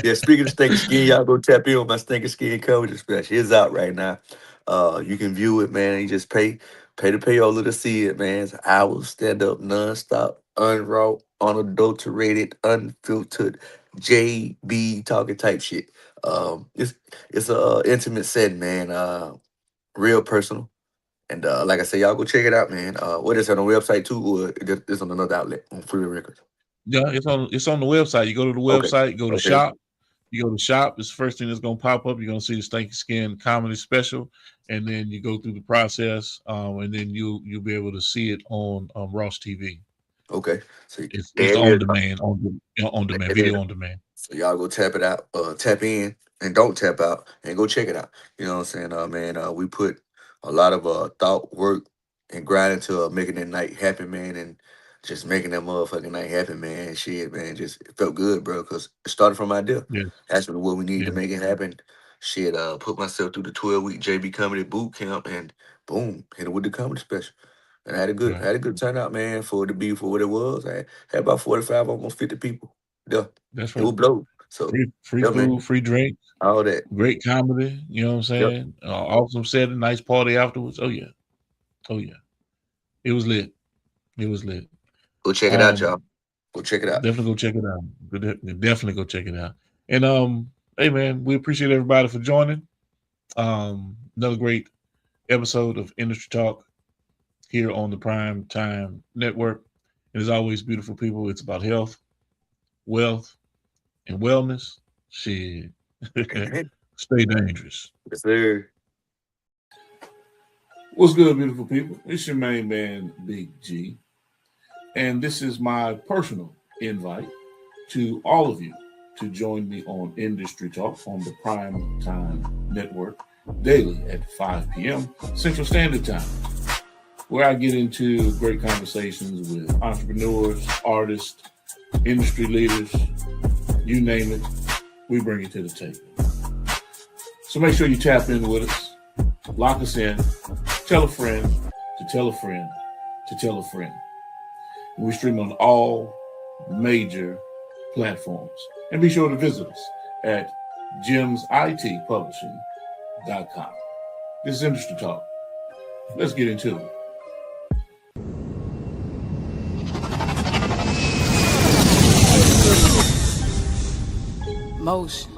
E: Yeah, speaking of stinky skin, y'all go tap in on my stinky skin comedy special. It's out right now. You can view it, man. You just pay the payola to see it, man. It's hours, stand up, nonstop, unraw, unadulterated, unfiltered, JB talking type shit. It's a intimate setting, man. Real personal. And like I said, y'all go check it out, man. What is it on the website too, or it's on another outlet on Free Records?
A: Yeah, it's on the website. You go to the
E: Okay.
A: website, go to
E: Okay.
A: shop. You go to shop, it's the first thing that's gonna pop up. You're gonna see the Stanky Skin comedy special, and then you go through the process, and then you'll be able to see it on Ross TV.
E: Okay. So
A: It's
E: there it
A: on
E: is.
A: demand, on demand,
E: There it
A: video
E: is.
A: on demand.
E: So y'all go tap it out, tap in and don't tap out and go check it out. You know what I'm saying? Man, we put a lot of thought, work, and grind into making that night happen, man, and just making that motherfucking night happen, man. Shit, man, just it felt good, bro, because it started from idea.
A: Yeah,
E: That's what we need to
A: yeah,
E: make it happen. Shit, put myself through the 12-week JB comedy boot camp and boom, hit it with the comedy special. And I
A: right.
E: had a good turnout, man, for it to be for what it was. I had about 45, almost 50 people. Yeah.
A: That's
E: It
A: right.
E: will blow. So
A: Free
E: yeah, man.
A: food, free drink,
E: All that.
A: great comedy. You know what I'm saying? Awesome setting, nice party afterwards. Oh yeah, it was lit. It was lit.
E: Go check it out, y'all. Go check it out.
A: Definitely go check it out. Definitely go check it out. And hey man, we appreciate everybody for joining. Another great episode of Industry Talk here on the Prime Time Network. And as always, beautiful people, it's about health, wealth, and wellness. Shit. Stay dangerous.
E: Yes, sir.
A: What's good, beautiful people? It's your main man, Big G. And this is my personal invite to all of you to join me on Industry Talk on the Prime Time Network daily at 5 p.m. Central Standard Time, where I get into great conversations with entrepreneurs, artists, industry leaders, you name it, we bring it to the table. So make sure you tap in with us, lock us in, tell a friend to tell a friend to tell a friend. We stream on all major platforms. And be sure to visit us at gemsitpublishing.com. This is Industry Talk. Let's get into it.
G: Motion.